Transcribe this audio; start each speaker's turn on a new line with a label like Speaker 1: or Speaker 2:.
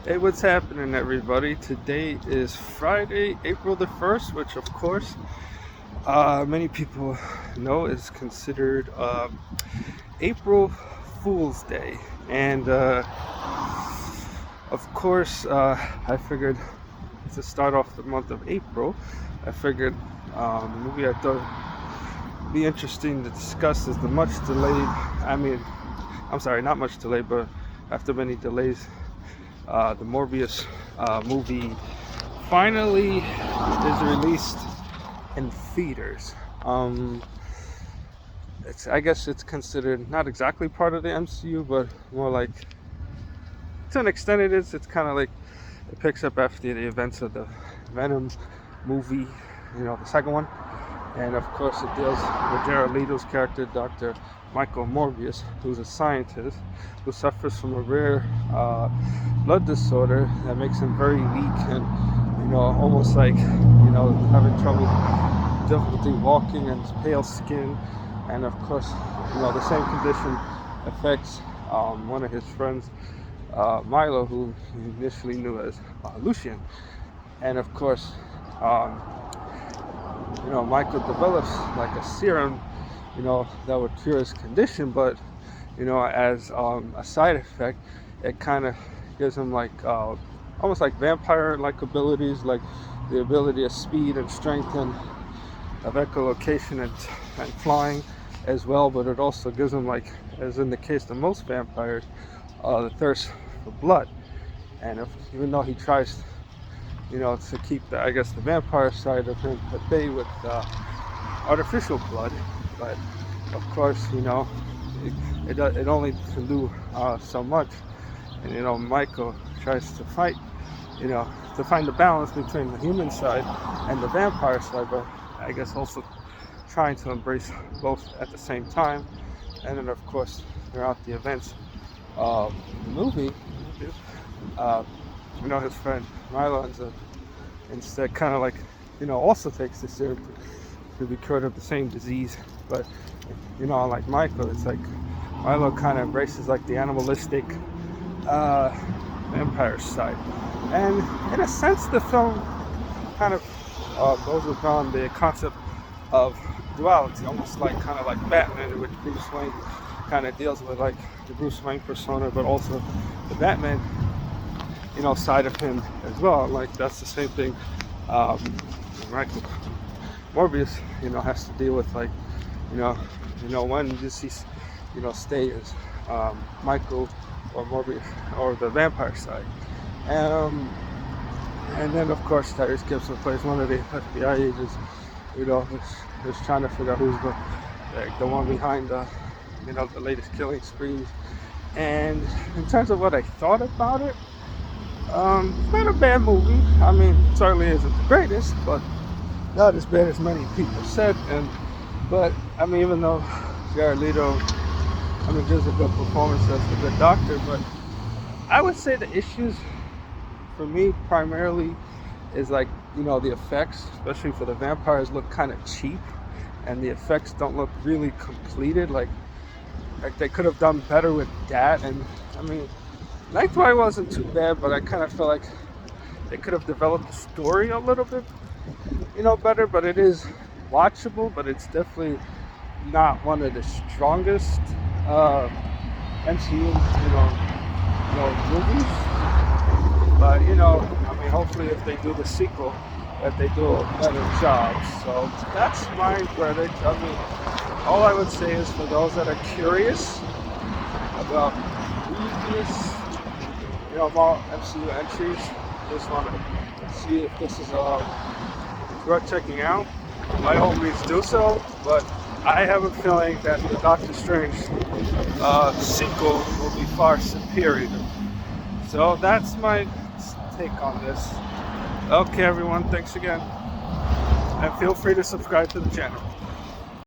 Speaker 1: Hey, what's happening, everybody? Today is Friday, April the 1st, which, of course, many people know is considered April Fool's Day. And, of course, I figured to start off the month of April, I figured the movie I thought would be interesting to discuss is the much delayed, I'm sorry, not much delayed, but after many delays, the Morbius movie finally is released in theaters. I guess it's considered not exactly part of the MCU, but more like, to an extent it is. It's kind of like it picks up after the events of the Venom movie, the second one. And of course it deals with Jared Leto's character, Dr. Michael Morbius, who's a scientist who suffers from a rare blood disorder that makes him very weak and, almost like, having difficulty walking and pale skin. And of course, the same condition affects one of his friends, Milo, who he initially knew as Lucian. And of course, Michael develops like a serum, that would cure his condition, but, as a side effect, it kind of gives him like almost like vampire-like abilities, like the ability of speed and strength and of echolocation and flying as well. But it also gives him, like, as in the case of most vampires, the thirst for blood. And even though he tries to keep the vampire side of him at bay with artificial blood, but of course, it only can do so much. And Michael tries to fight, to find the balance between the human side and the vampire side, but I guess also trying to embrace both at the same time. And then of course, throughout the events of the movie, his friend Milo ends up instead kind of like, also takes the serum to be cured of the same disease. But, unlike Michael, it's like Milo kind of embraces like the animalistic vampire side. And in a sense, the film kind of goes around the concept of duality, almost like kind of like Batman, in which Bruce Wayne kind of deals with like the Bruce Wayne persona, but also the Batman side of him as well. Like that's the same thing Michael Morbius has to deal with, like when does he stay as Michael or Morbius or the vampire side. And then of course Tyrese Gibson plays one of the FBI agents, who's trying to figure out who's the one behind the latest killing sprees. And in terms of what I thought about it, it's not a bad movie. It certainly isn't the greatest, but not as bad as many people said. But even though Jared Leto, gives a good performance as a good doctor, but I would say the issues for me primarily is like, the effects, especially for the vampires, look kind of cheap, and the effects don't look really completed. Like they could have done better with that. And lengthwise wasn't too bad, but I kind of feel like they could have developed the story a little bit, better. But it is watchable, but it's definitely not one of the strongest MCU, movies. But hopefully if they do the sequel, that they do a better job. So that's my verdict. All I would say is for those that are curious about previous more MCU entries, just want to see if this is worth checking out, by all means do so. But I have a feeling that the Doctor Strange sequel will be far superior. So that's my take on this. Okay, everyone, thanks again, and feel free to subscribe to the channel.